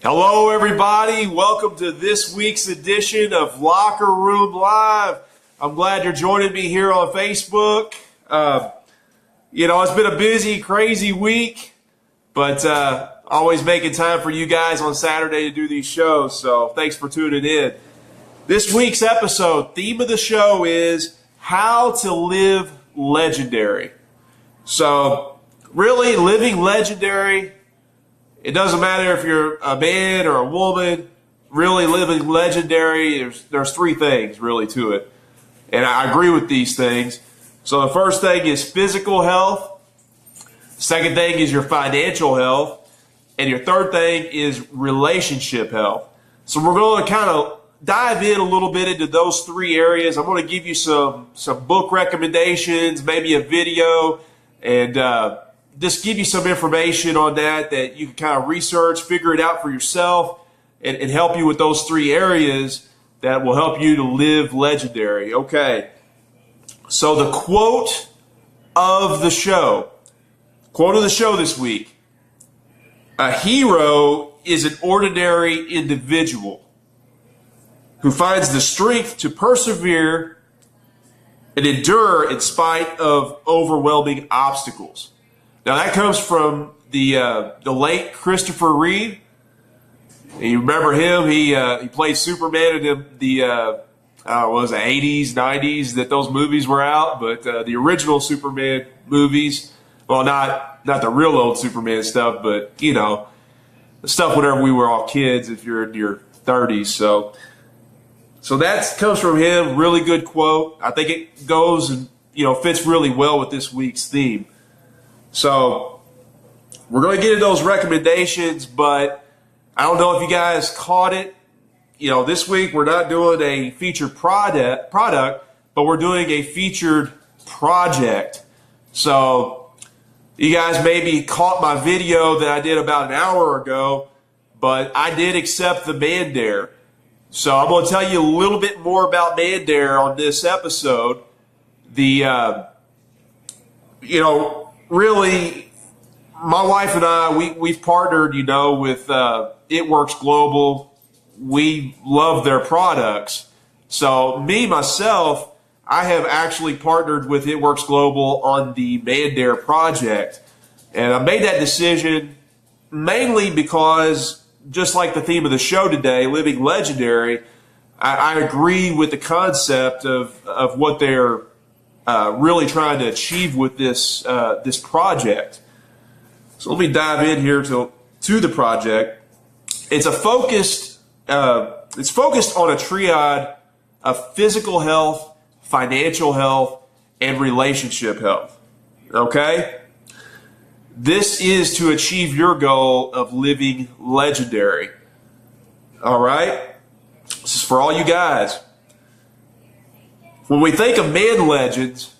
Hello, everybody. Welcome to this week's edition of Locker Room Live. I'm glad you're joining me here on Facebook. It's been a busy, crazy week, but always making time for you guys on Saturday to do these shows, so thanks for tuning in. This week's episode, theme of the show is how to live legendary. So, really, living legendary, it doesn't matter if you're a man or a woman, really living legendary, there's three things really to it. And I agree with these things. So the first thing is physical health. Second thing is your financial health. And your third thing is relationship health. So we're going to kind of dive in a little bit into those three areas. I'm going to give you some book recommendations, maybe a video, and just give you some information on that you can kind of research, figure it out for yourself, and help you with those three areas that will help you to live legendary. Okay, so the quote of the show this week: a hero is an ordinary individual who finds the strength to persevere and endure in spite of overwhelming obstacles. Now that comes from the late Christopher Reeve. You remember him? He played Superman in the 80s, 90s that those movies were out, but the original Superman movies, well, not the real old Superman stuff, but the stuff whenever we were all kids. If you're in your 30s, so that comes from him. Really good quote. I think it goes and fits really well with this week's theme. So we're going to get into those recommendations, but I don't know if you guys caught it. This week we're not doing a featured product, but we're doing a featured project. So you guys maybe caught my video that I did about an hour ago, but I did accept the Man Dare. So I'm going to tell you a little bit more about Man Dare on this episode. Really, my wife and I, we've partnered, with It Works Global. We love their products. So myself, I have actually partnered with It Works Global on the Man Dare project. And I made that decision mainly because, just like the theme of the show today, living legendary, I agree with the concept of what they're really trying to achieve with this project. So let me dive in here to the project. It's focused on a triad of physical health, financial health, and relationship health. Okay? This is to achieve your goal of living legendary. All right? This is for all you guys. When we think of man legends,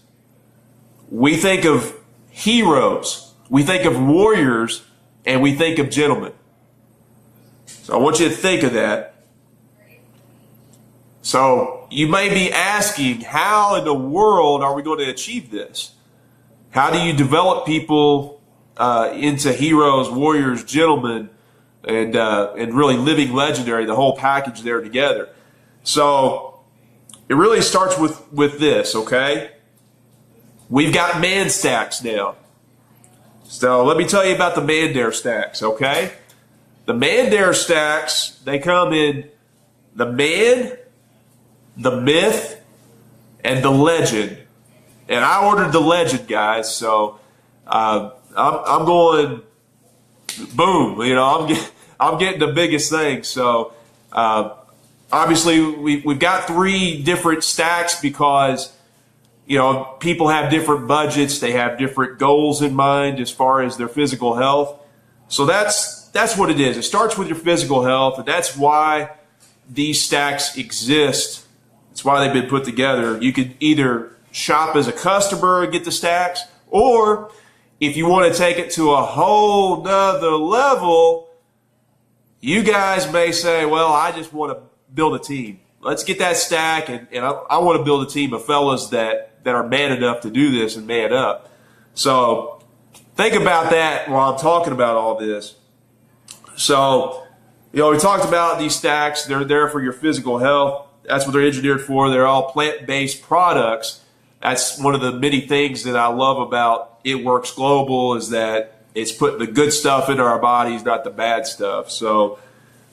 we think of heroes, we think of warriors, and we think of gentlemen. So I want you to think of that. So you may be asking, how in the world are we going to achieve this? How do you develop people into heroes, warriors, gentlemen, and really living legendary, the whole package there together? So it really starts with this, okay? We've got man stacks now. So let me tell you about the Man Dare stacks, okay? The Man Dare stacks, they come in the man, the myth, and the legend. And I ordered the legend, guys, so I'm going boom. I'm getting the biggest thing. So obviously, we've got three different stacks because, people have different budgets. They have different goals in mind as far as their physical health. So that's what it is. It starts with your physical health, and that's why these stacks exist. That's why they've been put together. You could either shop as a customer and get the stacks, or if you want to take it to a whole nother level, you guys may say, well, I just want to build a team. Let's get that stack, and I want to build a team of fellas that are man enough to do this and man up. So think about that while I'm talking about all this. So We talked about these stacks. They're there for your physical health. That's what they're engineered for. They're all plant-based products. That's one of the many things that I love about It Works Global, is that it's putting the good stuff into our bodies, not the bad stuff. So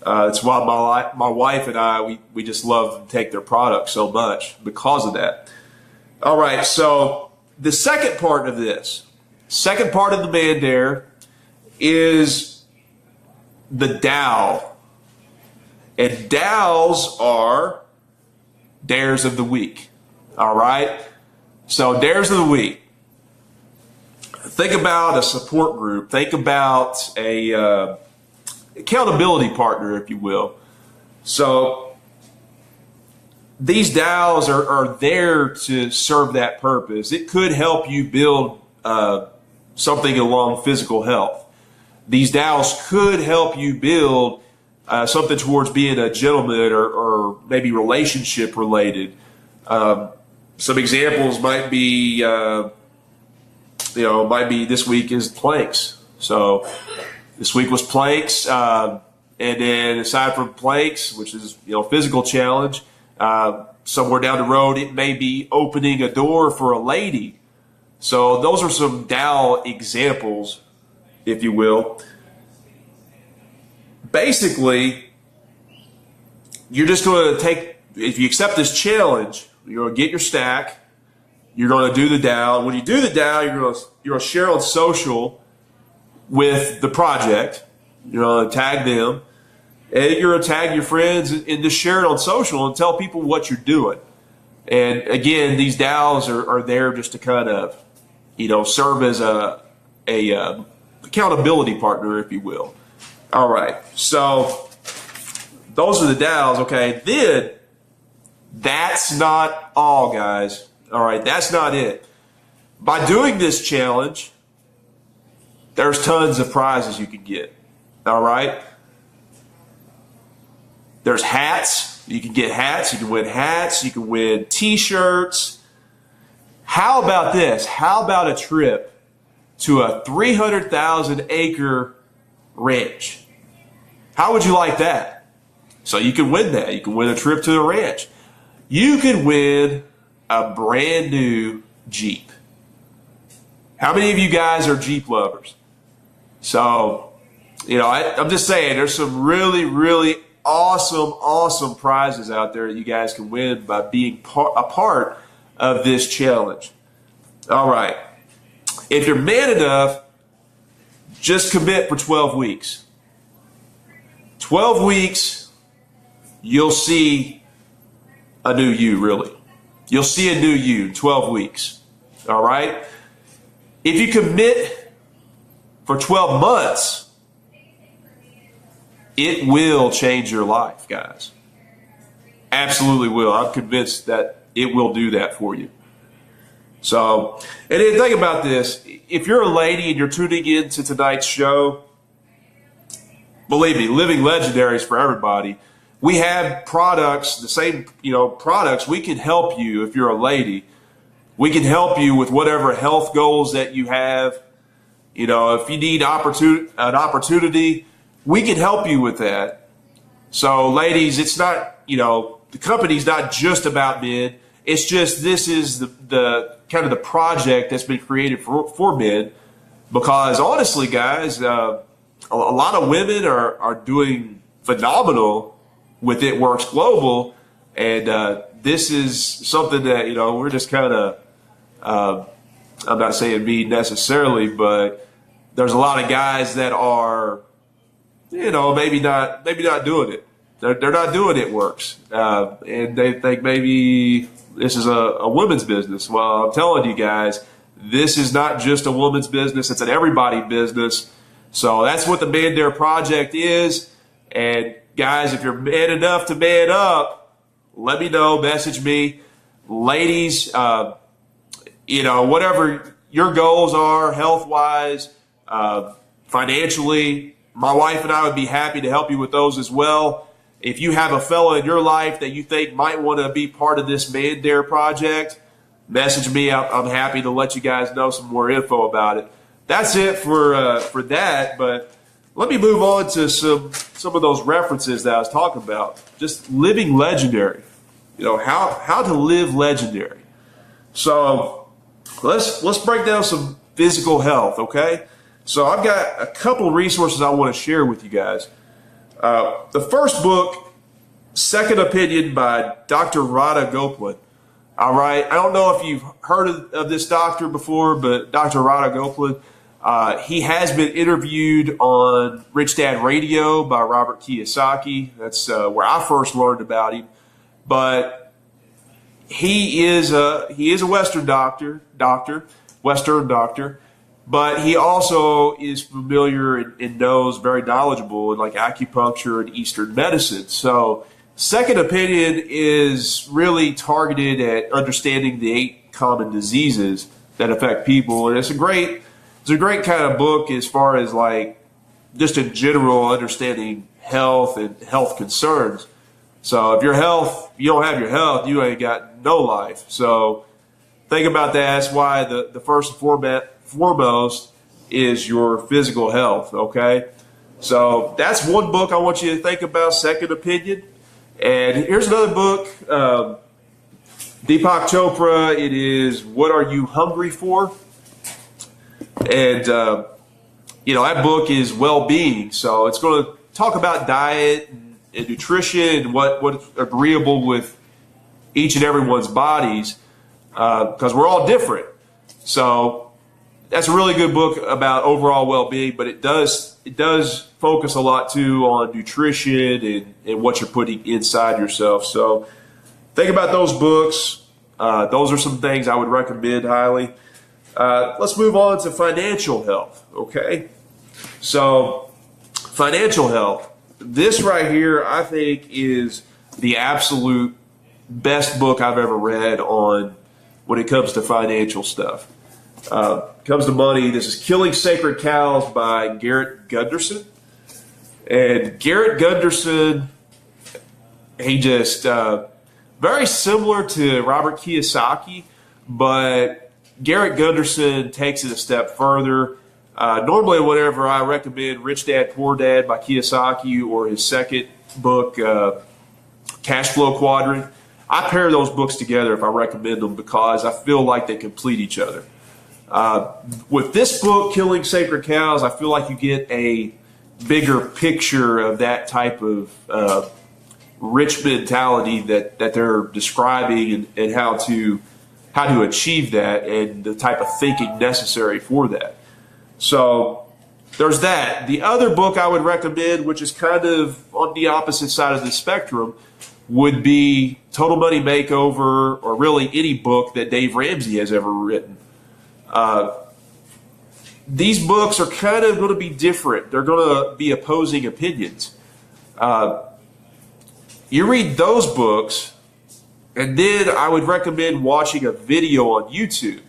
it's why my wife and I, we just love to take their products so much because of that. All right, so the second part of this, second part of the man dare is the Dow. And Dows are dares of the week. All right? So dares of the week. Think about a support group. Think about a accountability partner, if you will. So these Dows are there to serve that purpose. It could help you build something along physical health. These Dows could help you build something towards being a gentleman or maybe relationship related. Some examples might be, this week is planks. So this week was planks. And then aside from planks, which is, physical challenge, somewhere down the road, it may be opening a door for a lady. So those are some Dow examples, if you will. Basically, you're just going to take, if you accept this challenge, you're going to get your stack, you're going to do the Dow. When you do the Dow, you're going to share on social with the project. You're going to tag them, and you're going to tag your friends and just share it on social and tell people what you're doing. And again, these Dows are there just to kind of, serve as a accountability partner, if you will. All right, so those are the Dows. Okay, then that's not all, guys. All right, that's not it. By doing this challenge, there's tons of prizes you can get. All right, there's hats. You can get hats. You can win hats. You can win T-shirts. How about this? How about a trip to a 300,000 acre ranch? How would you like that? So you can win that. You can win a trip to the ranch. You can win a brand new Jeep. How many of you guys are Jeep lovers? So, I'm just saying there's some really, really awesome prizes out there that you guys can win by being a part of this challenge. All right. If you're man enough, just commit for 12 weeks. 12 weeks, you'll see a new you, really. You'll see a new you in 12 weeks. All right? If you commit for 12 months, it will change your life, guys. Absolutely will. I'm convinced that it will do that for you. So, and then think about this. If you're a lady and you're tuning into tonight's show, believe me, living legendaries for everybody. We have products, the same, products. We can help you if you're a lady. We can help you with whatever health goals that you have. If you need an opportunity, we can help you with that. So, ladies, it's not, the company's not just about men. It's just this is the kind of the project that's been created for men. Because honestly, guys, a lot of women are doing phenomenal with It Works Global, and this is something that we're just kind of. I'm not saying me necessarily, but there's a lot of guys that are, maybe not doing it. They're not doing It Works, and they think maybe this is a woman's business. Well, I'm telling you guys, this is not just a woman's business; it's an everybody business. So that's what the Man Dare Project is. And guys, if you're man enough to man up, let me know, message me. Ladies, whatever your goals are, health-wise, financially, my wife and I would be happy to help you with those as well. If you have a fella in your life that you think might want to be part of this Man Dare Project, message me. I'm happy to let you guys know some more info about it. That's it for that, but let me move on to some of those references that I was talking about. Just living legendary. How to live legendary. So let's break down some physical health, okay? So I've got a couple of resources I want to share with you guys. The first book, Second Opinion by Dr. Radha Gopalan. All right, I don't know if you've heard of this doctor before, but Dr. Radha Gopalan, he has been interviewed on Rich Dad Radio by Robert Kiyosaki. That's where I first learned about him. But he is a Western doctor, but he also is familiar and knows, very knowledgeable in like acupuncture and Eastern medicine. So Second Opinion is really targeted at understanding the 8 common diseases that affect people, and it's a great kind of book as far as like just in general understanding health and health concerns. So if you don't have your health, you ain't got no life. So think about that. That's why the first and foremost is your physical health, okay? So that's one book I want you to think about, Second Opinion. And here's another book, Deepak Chopra. It is What Are You Hungry For? And, that book is well-being. So it's going to talk about diet and nutrition and what's agreeable with each and everyone's bodies, because we're all different. So that's a really good book about overall well-being, but it does focus a lot too on nutrition and what you're putting inside yourself. So think about those books. Those are some things I would recommend highly. Let's move on to financial health, okay? So financial health. This right here, I think, is the absolute best book I've ever read on when it comes to financial stuff. Comes to money. This is Killing Sacred Cows by Garrett Gunderson. And Garrett Gunderson, he just, very similar to Robert Kiyosaki, but Garrett Gunderson takes it a step further. Normally, whenever I recommend Rich Dad, Poor Dad by Kiyosaki or his second book, Cash Flow Quadrant, I pair those books together if I recommend them because I feel like they complete each other. With this book, Killing Sacred Cows, I feel like you get a bigger picture of that type of rich mentality that they're describing and how to achieve that and the type of thinking necessary for that. So there's that. The other book I would recommend, which is kind of on the opposite side of the spectrum, would be Total Money Makeover, or really any book that Dave Ramsey has ever written. These books are kind of going to be different. They're going to be opposing opinions. You read those books, and then I would recommend watching a video on YouTube.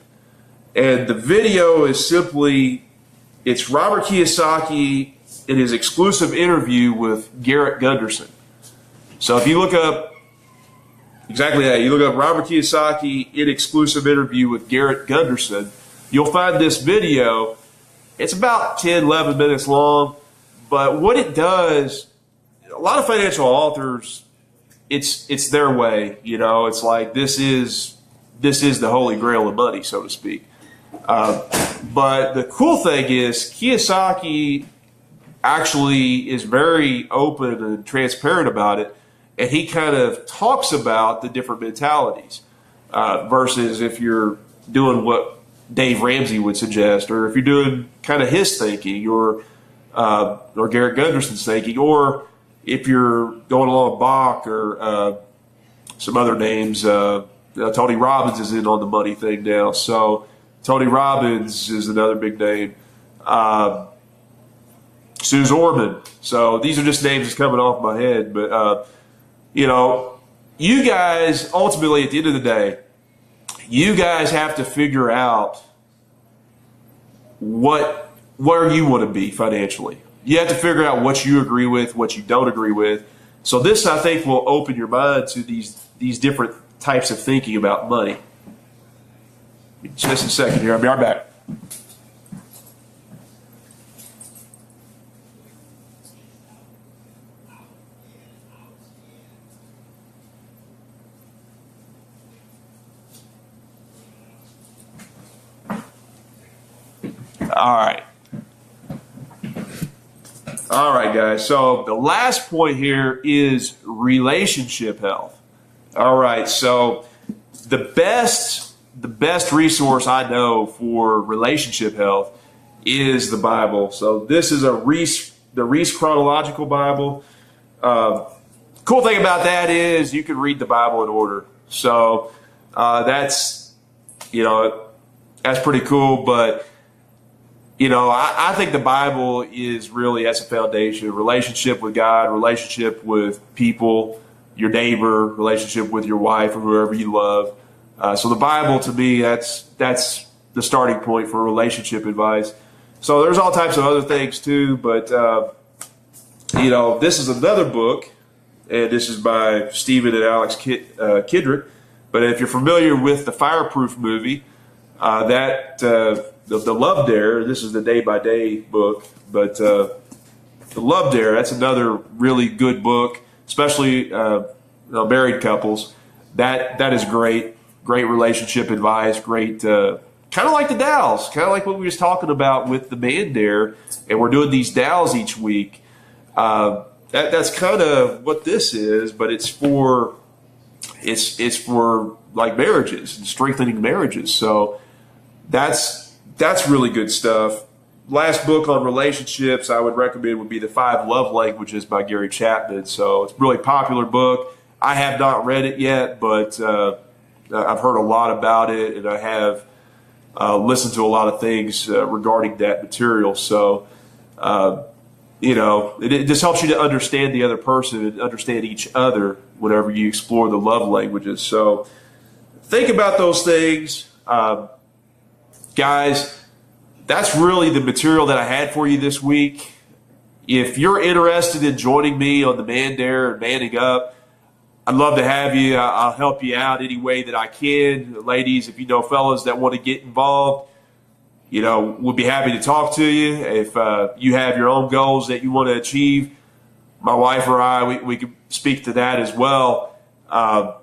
And the video is simply, it's Robert Kiyosaki in his exclusive interview with Garrett Gunderson. So if you look up exactly that, you look up Robert Kiyosaki in exclusive interview with Garrett Gunderson, you'll find this video. It's about 10, 11 minutes long, but what it does, a lot of financial authors, it's their way, it's like this is the holy grail of money, so to speak. But the cool thing is Kiyosaki actually is very open and transparent about it, and he kind of talks about the different mentalities versus if you're doing what Dave Ramsey would suggest, or if you're doing kind of his thinking, or Garrett Gunderson's thinking, or if you're going along Bach or some other names. Tony Robbins is in on the money thing now, so Tony Robbins is another big name. Suze Orman. So these are just names that's coming off my head, but you guys ultimately at the end of the day, you guys have to figure out where you want to be financially. You have to figure out what you agree with, what you don't agree with. So this, I think, will open your mind to these different types of thinking about money. Just a second here. I'll be right back. All right. All right, guys. So the last point here is relationship health. All right. So the best resource I know for relationship health is the Bible. So this is the Reese Chronological Bible. Cool thing about that is you can read the Bible in order. So that's pretty cool. But I think the Bible is really, as a foundation, relationship with God, relationship with people, your neighbor, relationship with your wife or whoever you love. So the Bible, to me, that's the starting point for relationship advice. So there's all types of other things too, but this is another book, and this is by Stephen and Alex Kendrick. But if you're familiar with the Fireproof movie, the Love Dare, this is the Day by Day book, but the Love Dare, that's another really good book, especially married couples. That is great relationship advice, great, kind of like the Dows, kind of like what we was talking about with the Man Dare, and we're doing these Dows each week. That's kind of what this is, but it's for like marriages and strengthening marriages. So that's really good stuff. Last book on relationships I would recommend would be The 5 Love Languages by Garrett Chapman. So it's a really popular book. I have not read it yet, but I've heard a lot about it, and I have listened to a lot of things regarding that material. So, it just helps you to understand the other person and understand each other whenever you explore the love languages. So think about those things. Guys, that's really the material that I had for you this week. If you're interested in joining me on the Man Dare and Manning Up, I'd love to have you. I'll help you out any way that I can. Ladies, if you know fellas that want to get involved, we'll be happy to talk to you. If you have your own goals that you want to achieve, my wife or I, we can speak to that as well. Like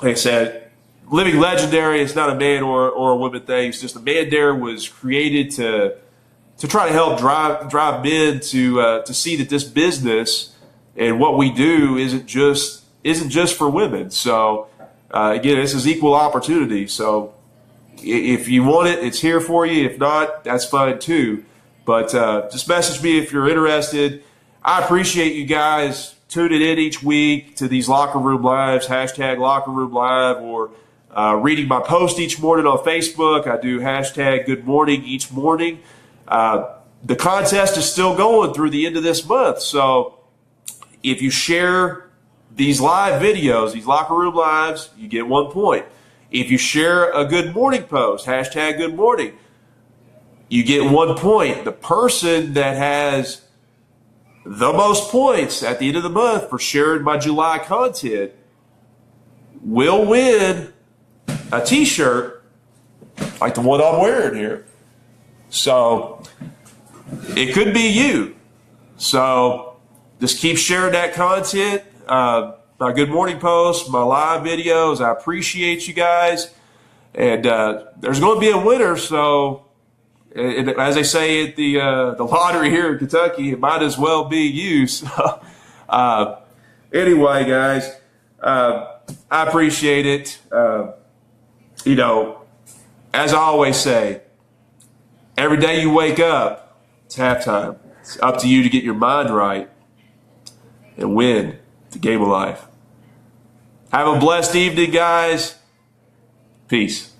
I said, living legendary, it's not a man or a woman thing. It's just the Man Dare was created to try to help drive men to see that this business and what we do isn't just for women. So again, this is equal opportunity. So if you want it, it's here for you. If not, that's fine too. But just message me if you're interested. I appreciate you guys tuning in each week to these Locker Room Lives, hashtag Locker Room Live, or reading my post each morning on Facebook. I do hashtag Good Morning each morning. The contest is still going through the end of this month. So if you share these live videos, these Locker Room Lives, you get 1 point. If you share a Good Morning post, hashtag Good Morning, you get 1 point. The person that has the most points at the end of the month for sharing my July content will win a t-shirt like the one I'm wearing here. So it could be you. So just keep sharing that content. My Good Morning posts, my live videos. I appreciate you guys. And there's going to be a winner. So as they say at the lottery here in Kentucky, it might as well be you. So anyway, guys, I appreciate it. As I always say, every day you wake up, it's halftime. It's up to you to get your mind right and win the game of life. Have a blessed evening, guys. Peace.